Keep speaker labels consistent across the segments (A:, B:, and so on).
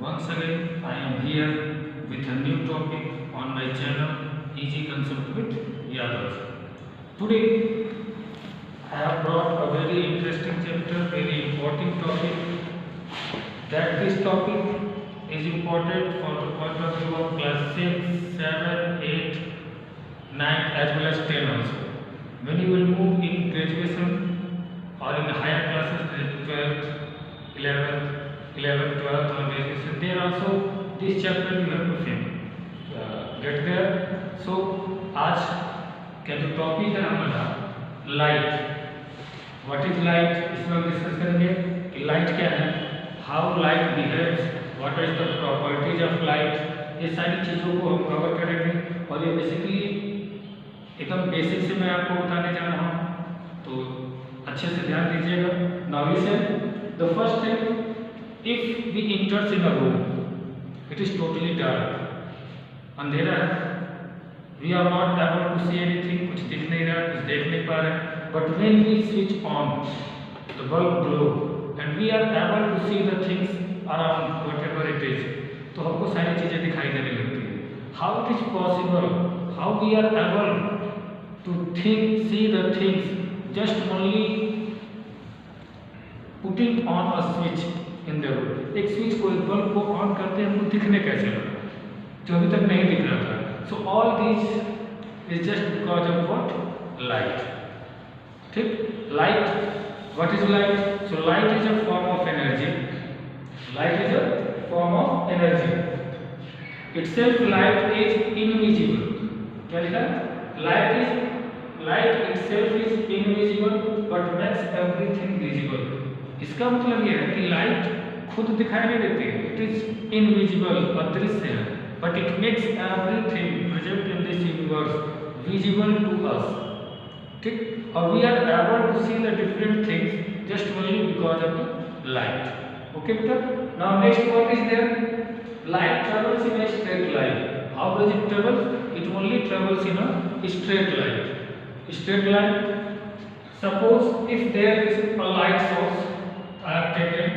A: Once again, I am here with a new topic on my channel Easy Concept with Yadav. Today, I have brought a very interesting chapter, very important topic. That this topic is important for the point of view of class 6, 7, 8, 9 as well as 10 also. When you will move in graduation or in higher classes, 12th, 11th, 12th or graduation, there also this chapter you have to get there. So आज का जो topic है हमारा light. What is light, इसमें हम discuss करेंगे कि light क्या है, how light behaves, what is the properties of light. ये सारी चीज़ों को हम कवर करेंगे और ये बेसिकली एकदम बेसिक से मैं आपको बताने जा रहा हूँ, तो अच्छे से ध्यान दीजिएगा. Now listen, the first thing, if we enters in a room, it is totally dark, अंधेरा है, we are not able to see anything, कुछ दिख नहीं रहा, कुछ देख नहीं पा रहे. But when we switch on the bulb glow and we are able to see the things around whatever it is, तो हमको सारी चीज़ें दिखाई देने लगती है. How it is possible, how we are able to see the things just only putting on a switch in the room. एक switch को, एक बल्ब को ऑन करते हैं, हमको दिखने कैसे लगा जो अभी तक नहीं दिख रहा था. So all this is just because of what, light. ठीक, light, what is light? So light is a form of energy. Light is a form of energy. Itself light is invisible. क्या लिखा? Light itself is invisible but makes everything visible. इसका मतलब यह है कि light खुद दिखाई नहीं देती है, इट इज इनविजिबल, अदृश्य है, but it makes everything present in this universe visible to us. ठीक, और we are able to see the different things just only because of the light. Okay बेटा, now next what is there? Light travels in a straight line. How does it travel? It only travels in a straight line. Straight line. Suppose if there is a light source, I have taken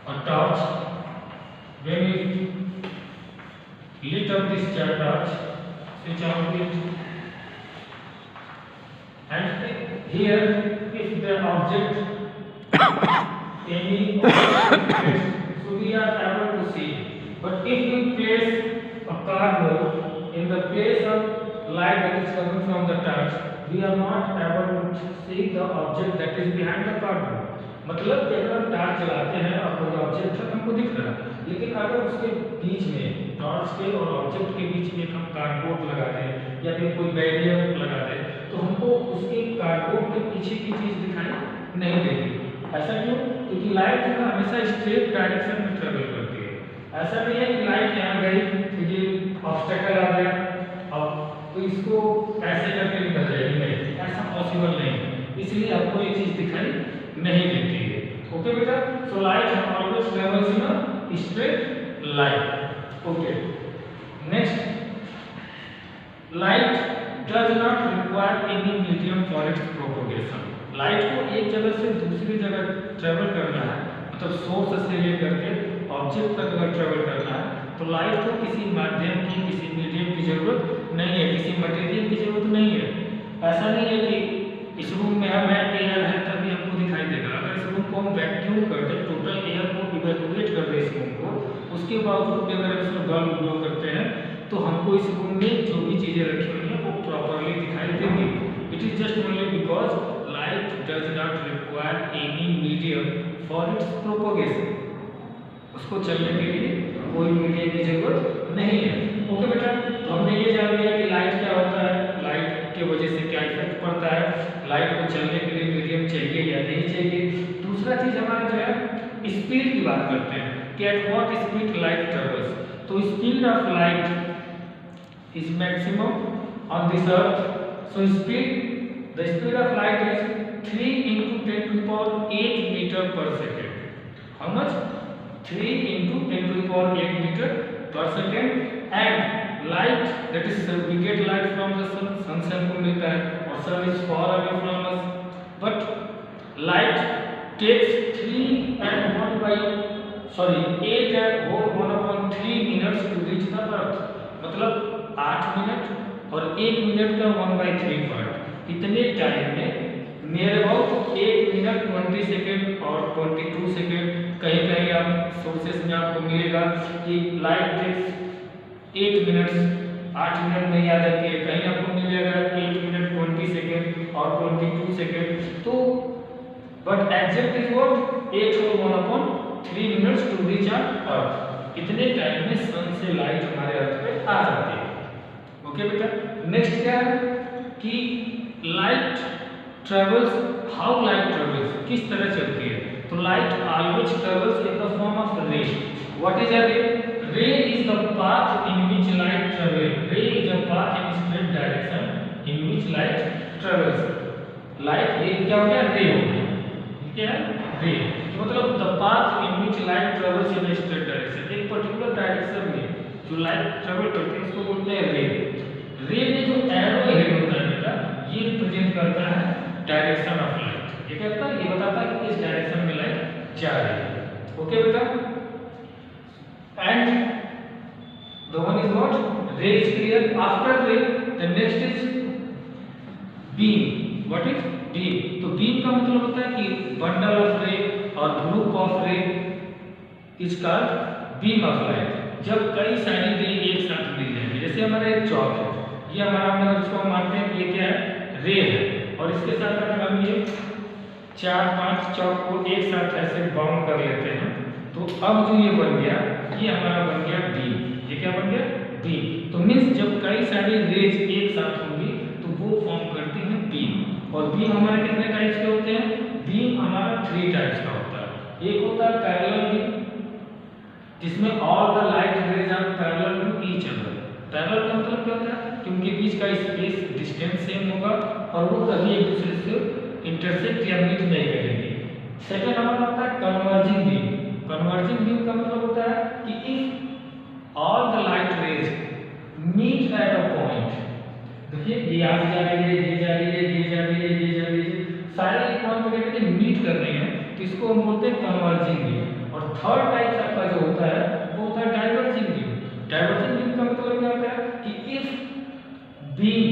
A: a torch. When we lit up this torch, switch on it, and here if the object any object, so we are able to see. But if we place a cardboard in the place of light that is coming from the torch, we are not able to see the object that is behind the cardboard. मतलब कि अगर हम torch चलाते हैं और कोई object है हमको दिख रहा है, लेकिन अगर उसके बीच में, टॉर्च के और ऑब्जेक्ट के बीच में हम कार्डबोर्ड लगा दें या फिर कोई बैरियर लगा दें, तो हमको उसके कार्डबोर्ड के पीछे की चीज़ दिखाई नहीं देती. ऐसा क्यों? क्योंकि लाइट जो है हमेशा स्ट्रेट डायरेक्शन में ट्रेवल करती है. ऐसा नहीं है कि लाइट यहाँ गई तो ये ऑब्स्टेकल आ गया अब तो इसको ऐसे करके निकल जाएगी, नहीं, ऐसा पॉसिबल नहीं है, इसलिए आपको ये चीज़ दिखाई नहीं देती है. ओके बेटा, so light always travels in a straight line. Okay, next, light does not require any medium for its propagation. Light को एक जगह से दूसरी जगह ट्रेवल करना है, मतलब सोर्स से लेकर के ऑब्जेक्ट तक अगर ट्रेवल करना है, तो लाइट को किसी माध्यम की, किसी मीडियम की जरूरत नहीं है, किसी मटेरियल की जरूरत नहीं है. ऐसा नहीं है कि इस रूम में हम एयर है तभी हमको दिखाई देगा. अगर इस रूम को हम वैक्यूम कर दें, टोटल एयर को इवैक्यूएट कर दें इस रूम को, उसके बावजूद भी अगर इसमें बल्ब ग्लो करते हैं तो हमको इस रूम में जो भी चीज़ें रखी हुई हैं वो प्रॉपरली दिखाई देंगी. It is just only because light does not require any medium for its propagation. उसको चलने के लिए कोई मीडियम की जरूरत नहीं है. ओके बेटा, तो हमने ये जान लिया कि लाइट क्या होता है, लाइट के वजह से क्या इफेक्ट पड़ता है, लाइट को चलने के लिए मीडियम चाहिए या नहीं चाहिए. दूसरा चीज हमारा जो है स्पीड की बात करते हैं कि at what speed light travels. तो speed of light is maximum on this earth. So the speed of light is 3 × 10⁸ metre per second. How much? 3 × 10⁸ meter per second. And light, that is we get light from the sun, sun से हमको मिलता है और sun is far away from us, but light takes 3 and 1 by sorry 8.3 minutes to reach the earth, मतलब 8 minute और 1 minute का 1/3 part, इतने time में नियर अबाउट 8 मिनट 20 सेकेंड और 22 सेकेंड, कहीं कहीं आप सोर्सेस में आपको मिलेगा कि लाइट टेक्स 8 मिनट्स 8 मिनट में आ जाती है, कहीं आपको मिलेगा 8 मिनट 20 सेकेंड और 22 सेकेंड। तो but exact is what 8/1/3 minutes to reach our earth, इतने टाइम में सन से लाइट हमारे अर्थ पे आ जाती है। ओके बेटा, नेक्स्ट क्या है कि light travels, how light travels, किस तरह चलती है। तो light always travels in the form of ray. What is a ray? Ray is the path in which light travel. Ray is a path in straight direction in which light travels. Light ये क्या हो गया? रे हो गया, क्या है? रे, मतलब the path in which light travels in straight direction, एक पर्टिकुलर डायरेक्शन में जो लाइट ट्रेवल करती है उसको बोलते हैं रे। रे में जो एरो हेड होता है बेटा, ये रिप्रेजेंट करता है डायरेक्शन ऑफ लाइट। ये कहता है, ये बताता है कि किस डायरेक्शन में लाइट जा रही है। ओके बेटा, and the one is what? रे इज क्लियर। आफ्टर रे the next is beam. What is beam? तो बीम का मतलब होता है कि बंडल ऑफ रे और ग्रुप ऑफ रे is called beam of light. जब कई सारी रे एक साथ मिल जाएंगे, जैसे हमारा एक चौक है, ये हमारा मतलब इसको हम मानते हैं कि ये क्या है? रे है, और इसके साथ अगर हम ये 4-5 चौक को एक साथ ऐसे बाउंड कर लेते हैं, तो अब जो ये बन गया, ये हमारा बन गया बीम। ये क्या बन गया? बीम। तो मीन्स जब कई सारी रेज एक साथ होंगी तो वो फॉर्म करती हैं बीम। और बीम हमारे कितने टाइप्स के होते हैं? बीम हमारा 3 टाइप्स का होता है। एक होता है पैरेलल बीम, जिसमें all the light rays are parallel to each other. Parallel का मतलब क्या होता है? कि उनके बीच का स्पेस डिस्टेंस सेम होगा और वो कभी एक दूसरे से इंटरसेक्ट या मीट नहीं करेंगे। सेकंड हमारा होता है कन्वर्जिंग बीम। कन्वर्जिंग बीम का मतलब होता है कि if all the light rays meet at a point, देखिए ये यहाँ जा रही है, ये जा रही है, ये जा रही है, ये जा रही है, सारे एक पॉइंट पे कहते हैं मीट कर रही है, तो इसको हम बोलते हैं कन्वर्जिंग बीम। और थर्ड टाइप आपका जो होता है वो होता है डाइवर्जिंग बीम। डाइवर्जिंग बीम का मतलब क्या होता है कि इफ बीम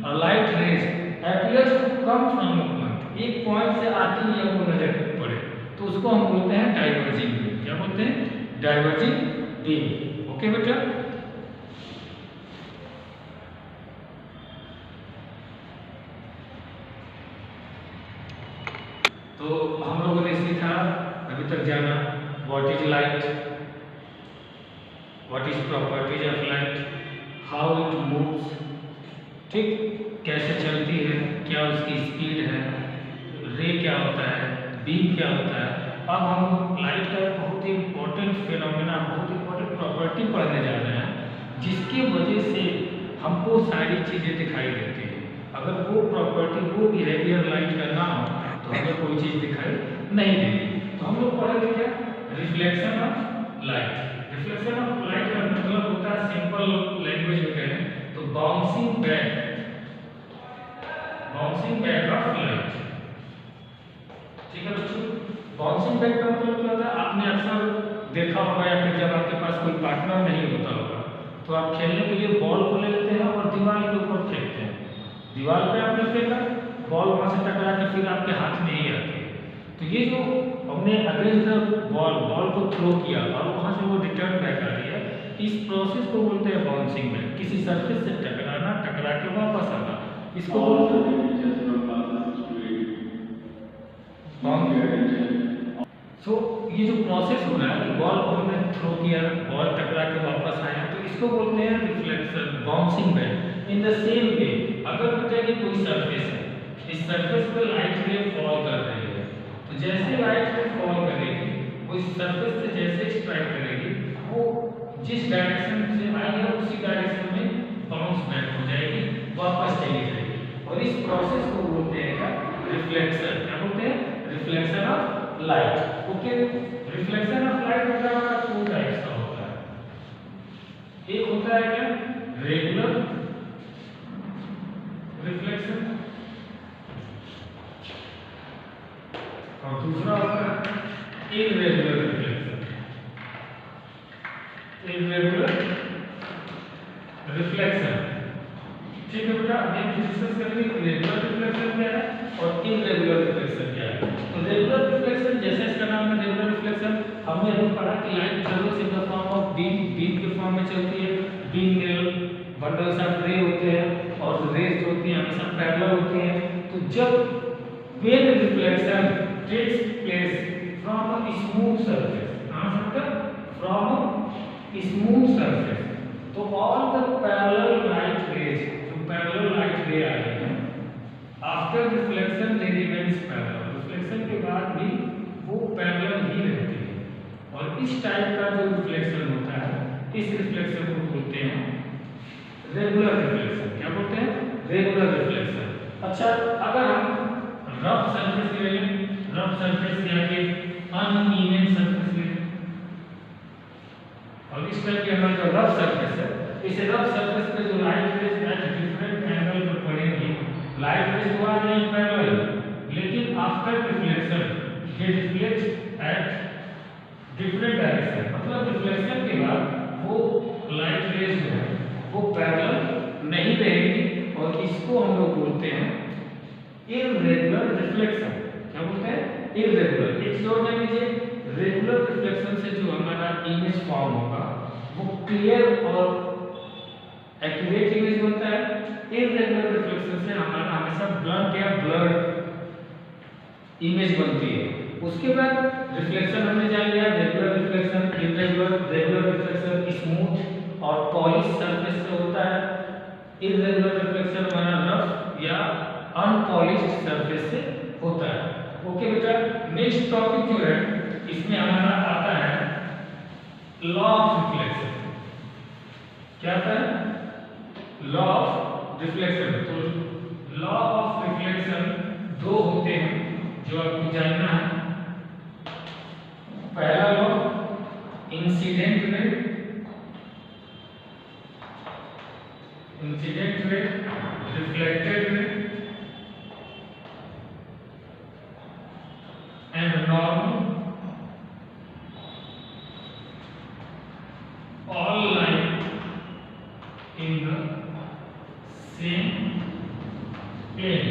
A: और light rays appears to come from a point, एक पॉइंट से आती है वो नजर पड़े, तो उसको हम बोलते हैं डाइवर्जिंग बीम। क्या बोलते हैं? Diverging beam. ओके बेटा, तो हम लोगों ने सीखा अभी तक जाना what is light, what is properties of light, how it moves, ठीक, कैसे चलती है, क्या उसकी स्पीड है, रे क्या होता है, बीम क्या होता है। अब हम लाइट का बहुत ही इंपॉर्टेंट फिनोमेना, बहुत इंपॉर्टेंट प्रॉपर्टी पढ़ने जा रहे हैं, जिसकी वजह से हमको सारी चीज़ें दिखाई देती है। अगर वो प्रॉपर्टी, वो बिहेवियर लाइट का ना हो तो हमें कोई चीज़ दिखाई नहीं देती। तो हम लोग पढ़ेंगे क्या? Reflection of light. Reflection of light का मतलब होता है, सिंपल लैंग्वेज में कहें तो bouncing back, bouncing back of light. ठीक है बच्चों, बाउंसिंग बैक का मतलब क्या होता है? आपने अक्सर देखा होगा या फिर जब आपके पास कोई पार्टनर नहीं होता होगा तो आप खेलने के लिए बॉल को ले लेते हैं और दीवार के ऊपर फेंकते हैं। दीवार पे आपने फेंका, बॉल वहां से टकरा के फिर आपके हाथ में ही आती है। तो ये जो हमने अगेंस्ट द बॉल को थ्रो किया और वहां से वो रिटर्न बैक आ रही है, इस प्रोसेस को बोलते हैं बाउंसिंग बैक। किसी सरफेस से टकराना, टकरा के वापस आना, इसको बोलते हैं। सो ये जो प्रोसेस हो रहा है कि बॉल को हमने थ्रो किया, बॉल टकरा के वापस आया, तो इसको बोलते हैं reflection, bouncing back. In the same way अगर बेटा कोई सरफेस है, इस सरफेस पे लाइट रे फॉल कर रही है, तो जैसे लाइट रे फॉल करेगी वो इस सरफेस से जैसे स्ट्राइक करेगी, वो जिस डायरेक्शन से आई है उसी डायरेक्शन में बाउंस बैक हो जाएगी, वापस चली जाएगी। और इस प्रोसेस को बोलते हैं रिफ्लेक्शन। क्या बोलते हैं? Reflection of light. Okay, reflection of light मतलब 2 टाइप्स का होता है। एक होता है क्या? रेगुलर रिफ्लेक्शन, और दूसरा होता है इररेगुलर रिफ्लेक्शन। Irregular reflection. ठीक है बेटा, अभी हम डिस्कस करेंगे रेगुलर रिफ्लेक्शन क्या है और इर्रेगुलर रिफ्लेक्शन क्या है। तो रेगुलर रिफ्लेक्शन जैसे इसका नाम है रेगुलर रिफ्लेक्शन, हमने अभी पढ़ा कि light travels in the form of beam, beam के फॉर्म में चलती है। बीम में बंडल्स ऑफ रे होते हैं और रेज जो होती है हमेशा पैरेलल होती हैं। तो जब when reflection takes place from a smooth surface, from a smooth surface, तो all the parallel light rays, जो parallel light ray आ रही है, after reflection they remains parallel, reflection के बाद भी वो parallel ही रहती है। और इस टाइप का जो रिफ्लेक्शन होता है, इस रिफ्लेक्शन को बोलते हैं रेगुलर रिफ्लेक्शन। क्या बोलते हैं? Regular reflection. अच्छा, अगर हम रफ सरफेस ले लें, रफ सरफेस या कि अनइवन सरफेस ले लें, और इस टाइप के हमारा जो रफ सरफेस है, इस रफ सरफेस पे जो light rays at different angle पर पड़ेंगी, लाइट रेज तो आ रही है पैरेलल, लेकिन आफ्टर रिफ्लेक्शन ये रिफ्लेक्ट एट डिफरेंट डायरेक्शन, मतलब रिफ्लेक्शन के बाद वो लाइट रेज जो है वो पैरेलल नहीं रहेगी, और इसको हम लोग बोलते हैं इर्रेगुलर रिफ्लेक्शन। क्या बोलते हैं? इर्रेगुलर। एक जोड़ में लीजिए, रेगुलर रिफ्लेक्शन से जो हमारा इमेज फॉर्म होगा वो क्लियर और एक्यूरेट इमेज बनता है। इर्रेगुलर रिफ्लेक्शन से हमारा हमेशा ब्लंट या ब्लर्ड इमेज बनती है। उसके बाद रिफ्लेक्शन हमने जान लिया, regular reflection, irregular, regular reflection smooth और पॉलिश सरफेस से होता है। इर्रेगुलर रिफ्लेक्शन हमारा रफ या अनपॉलिश्ड सरफेस से होता है। ओके बेटा, नेक्स्ट टॉपिक जो है इसमें हमारा आता है लॉ ऑफ रिफ्लेक्शन। क्या आता है? Law of reflection. तो लॉ ऑफ रिफ्लेक्शन दो होते हैं जो आपको जानना है। पहला law incident ray, incident ray, reflected ray and normal, all lie in the same plane।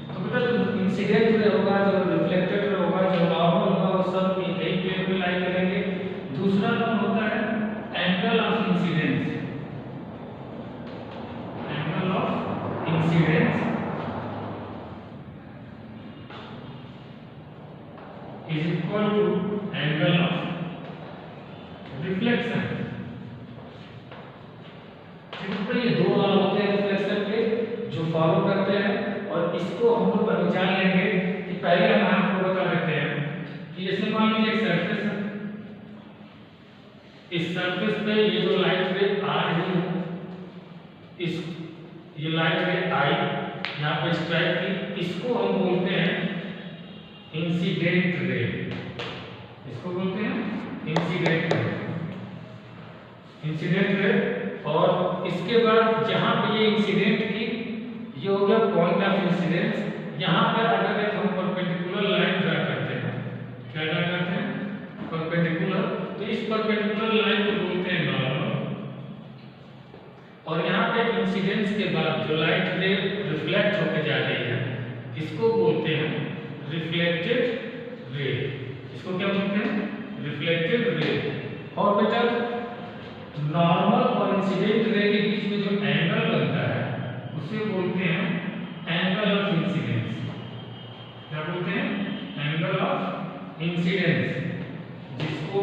A: तो बेटा जो इंसिडेंट रे होगा, जो रिफ्लेक्टेड रे होगा, जो नॉर्मल होगा, वो सब एक ही प्लेन में लाई करेंगे। दूसरा नाम होता है angle of incidence. Angle of incidence is equal to angle of reflection। तो ये दो लॉ होते हैं रिफ्लेक्शन के जो फॉलो करते हैं, और इसको हम लोग अभी जान लेंगे कि पहले हम आपको बता देते हैं कि जैसे मान लीजिए एक सरफेस है, इस सरफेस पे ये जो लाइट रे आ रही है, इस ये लाइट रे आई यहाँ पे स्ट्राइक की, इसको हम बोलते हैं इंसिडेंट रे। इसको बोलते हैं इंसिडेंट रे, इंसिडेंट रे। और इसके बाद जहां पे ये इंसिडेंट की, ये हो गया पॉइंट ऑफ इंसिडेंस। यहां पर अगर एक हम परपेंडिकुलर लाइन ड्रा करते हैं, क्या ड्रा करते हैं? परपेंडिकुलर। तो इस परपेंडिकुलर लाइन को बोलते हैं नॉर्मल, और यहाँ पे इंसिडेंस के बाद जो लाइट रे रिफ्लेक्ट होकर जा रही है, इसको बोलते हैं रिफ्लेक्टेड रे। इसको क्या बोलते हैं? Reflected ray. और बेटा नॉर्मल और इंसिडेंट रे के बीच में जो एंगल बनता है उसे बोलते हैं एंगल ऑफ इंसिडेंस। क्या बोलते हैं? एंगल ऑफ इंसिडेंस, जिसको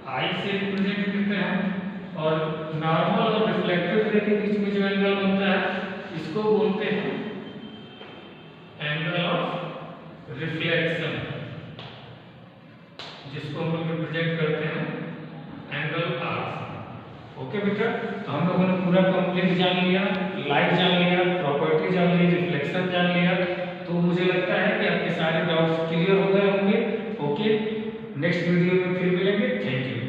A: आई से रिप्रेजेंट करते हैं। और नॉर्मल और रिफ्लेक्टेड रे के बीच में जो एंगल बनता है इसको बोलते हैं एंगल ऑफ रिफ्लेक्शन, जिसको हम लोग रिप्रेजेंट करते हैं एंगल आर। ओके बेटा, तो हम लोगों ने पूरा कंप्लीट जान लिया, लाइट जान लिया, प्रॉपर्टी जान ली, रिफ्लेक्शन जान लिया। तो मुझे लगता है कि आपके सारे डाउट्स क्लियर हो गए होंगे। ओके, नेक्स्ट वीडियो में फिर मिलेंगे। Thank you.